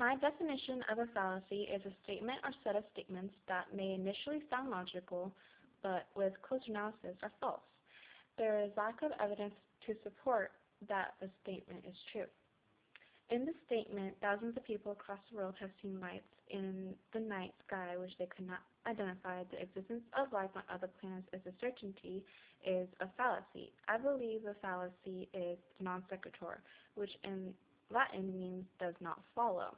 My definition of a fallacy is a statement or set of statements that may initially sound logical, but with close analysis are false. There is lack of evidence to support that the statement is true. In the statement, thousands of people across the world have seen lights in the night sky which they could not identify. The existence of life on other planets is a certainty is a fallacy. I believe a fallacy is non sequitur, which in Latin means does not follow.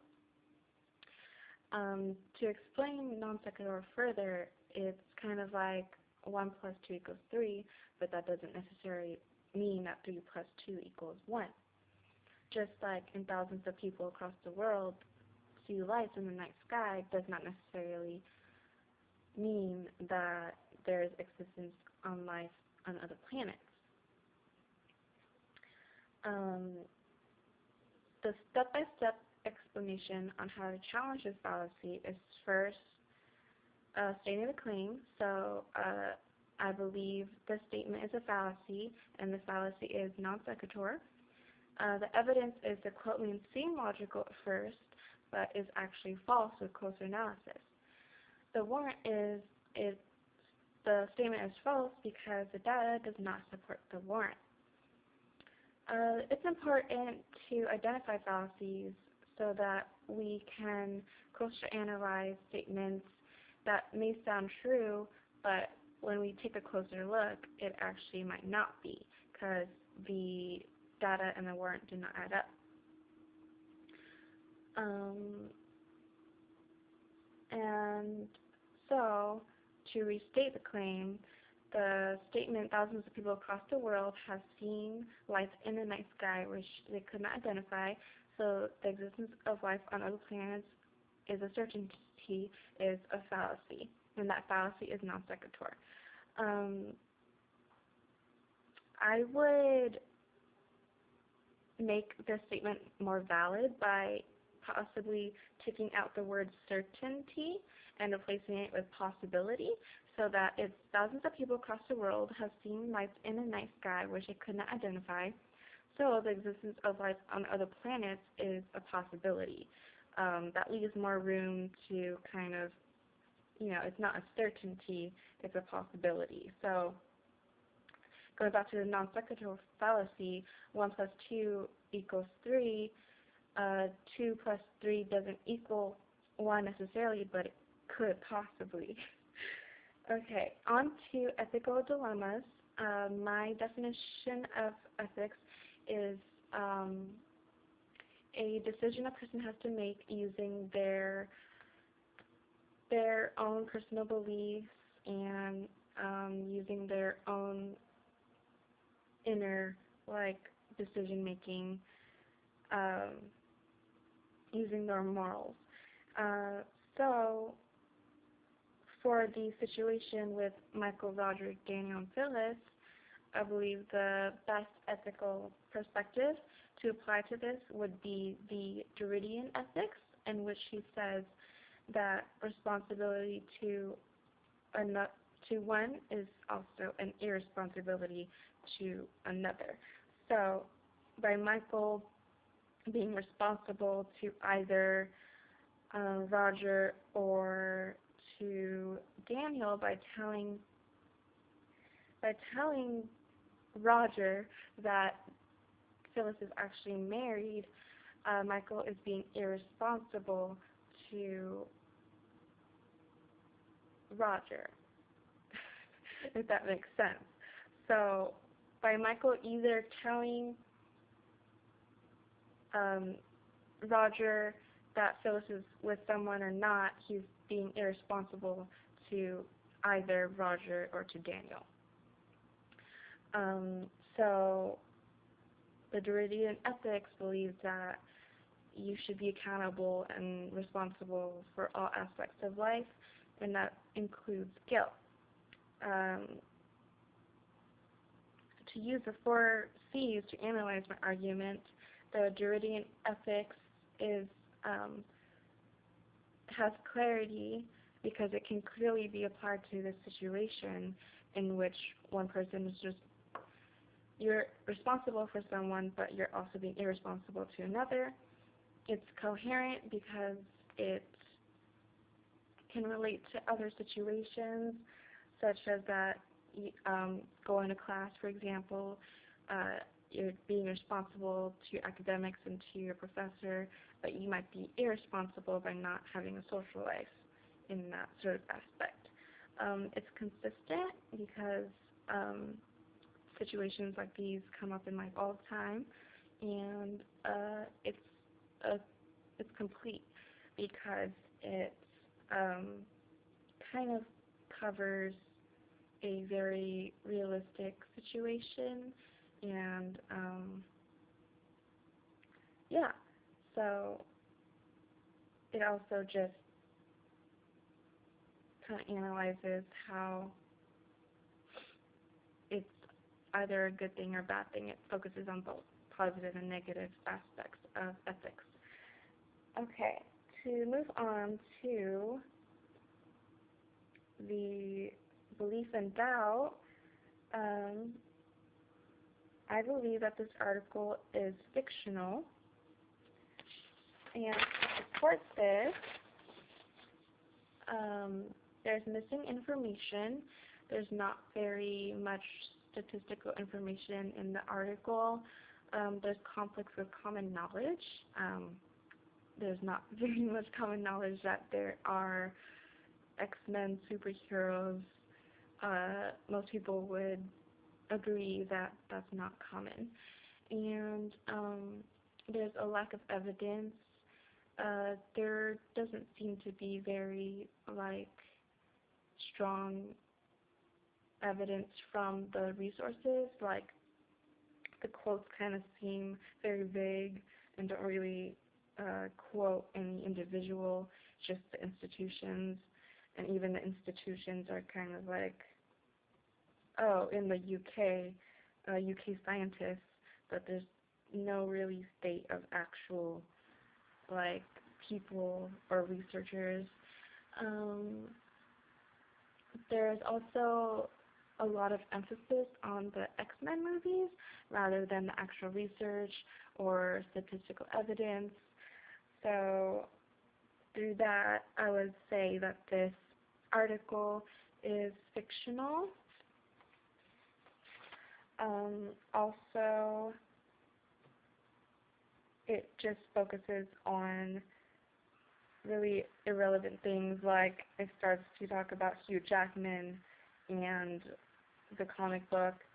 To explain non sequitur further, it's kind of like 1 plus 2 equals 3, but that doesn't necessarily mean that 3 plus 2 equals 1. Just like in thousands of people across the world see lights in the night sky does not necessarily mean that there is existence on life on other planets. The step-by-step explanation on how to challenge this fallacy is first stating the claim. So I believe the statement is a fallacy, and the fallacy is non sequitur. The evidence is the quote may seem logical at first, but is actually false with closer analysis. The warrant is the statement is false because the data does not support the warrant. It's important to identify fallacies so that we can closer analyze statements that may sound true, but when we take a closer look, it actually might not be because the data and the warrant do not add up. And so, to restate the claim, the statement thousands of people across the world have seen lights in the night sky which they could not identify, so the existence of life on other planets is a certainty, is a fallacy, and that fallacy is non sequitur. I would make this statement more valid by possibly taking out the word certainty and replacing it with possibility, so that if thousands of people across the world have seen lights in the night sky which they could not identify, so the existence of life on other planets is a possibility. That leaves more room to kind of, it's not a certainty, it's a possibility. So going back to the non sequitur fallacy, 1 plus 2 equals 3. 2 plus 3 doesn't equal 1 necessarily, but it could possibly. Okay, on to ethical dilemmas. My definition of ethics is a decision a person has to make using their own personal beliefs and using their own inner decision making, using their morals. So for the situation with Michael, Roger, Daniel, and Phyllis, I believe the best ethical perspective to apply to this would be the Derridian ethics, in which he says that responsibility to one is also an irresponsibility to another. So by Michael being responsible to either Roger or to Daniel by telling Roger that Phyllis is actually married, Michael is being irresponsible to Roger, if that makes sense. So by Michael either telling Roger that Phyllis is with someone or not, he's being irresponsible to either Roger or to Daniel. So the Derridian ethics believes that you should be accountable and responsible for all aspects of life, and that includes guilt. To use the 4 C's to analyze my argument, the Derridian ethics has clarity because it can clearly be applied to this situation in which one person is just, you're responsible for someone, but you're also being irresponsible to another. It's coherent because it can relate to other situations, such as that going to class, for example, you're being responsible to your academics and to your professor, but you might be irresponsible by not having a social life in that sort of aspect. It's consistent because situations like these come up in life all the time, and uh, it's complete because it kind of covers a very realistic situation, and yeah, so it also just kind of analyzes how it's either a good thing or a bad thing. It focuses on both positive and negative aspects of ethics. Okay, to move on to the belief and doubt, I believe that this article is fictional, and to support this, there's missing information. There's not very much statistical information in the article. There's conflicts with common knowledge. There's not very much common knowledge that there are X-Men superheroes. Most people would agree that that's not common. And there's a lack of evidence. There doesn't seem to be very strong evidence from the resources. Like the quotes kind of seem very vague and don't really quote any individual, just the institutions. And even the institutions are kind of like, oh, in the UK scientists, but there's no really state of actual people or researchers. There's also a lot of emphasis on the X-Men movies rather than the actual research or statistical evidence. So through that, I would say that this article is fictional. Also, it just focuses on really irrelevant things, like it starts to talk about Hugh Jackman and the comic book,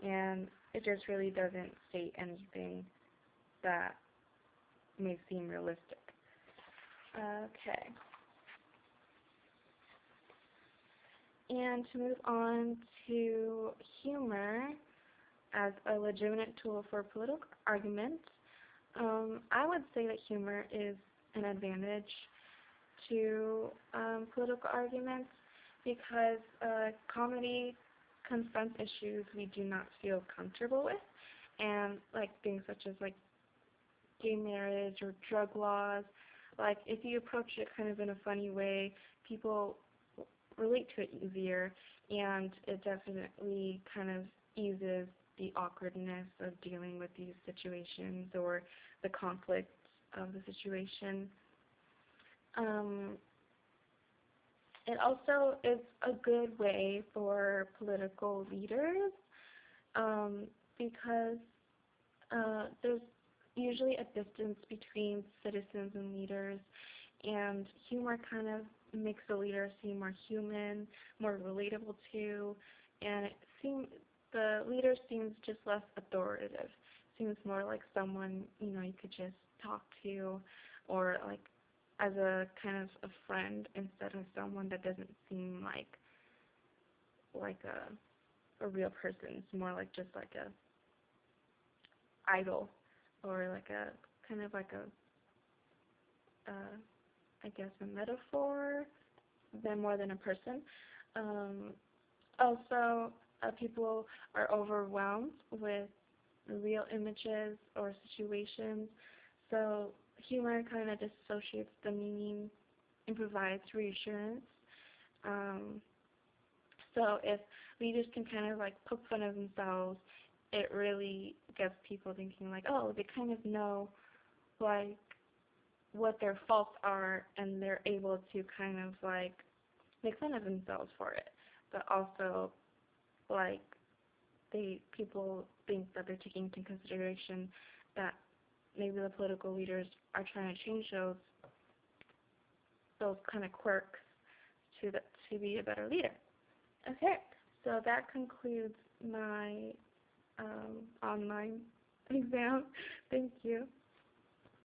and it just really doesn't state anything that may seem realistic. Okay. And to move on to humor as a legitimate tool for political arguments, I would say that humor is an advantage to political arguments because comedy confronts issues we do not feel comfortable with, and things such as gay marriage or drug laws. If you approach it kind of in a funny way, people relate to it easier, and it definitely kind of eases the awkwardness of dealing with these situations or the conflict of the situation. It also is a good way for political leaders because there's usually a distance between citizens and leaders, and humor kind of makes the leader seem more human, more relatable to, and the leader seems just less authoritative. Seems more like someone you could just talk to, or as a kind of a friend instead of someone that doesn't seem like a real person. It's more just a idol, or a kind of I guess a metaphor, more than a person. Also, people are overwhelmed with real images or situations, so humor kind of dissociates the meaning and provides reassurance. So if leaders can kind of poke fun of themselves, it really gets people thinking oh, they kind of know what their faults are, and they're able to kind of like make fun of themselves for it. But also, like, people think that they're taking into consideration that maybe the political leaders are trying to change those kind of quirks to be a better leader. Okay, so that concludes my online exam. Thank you.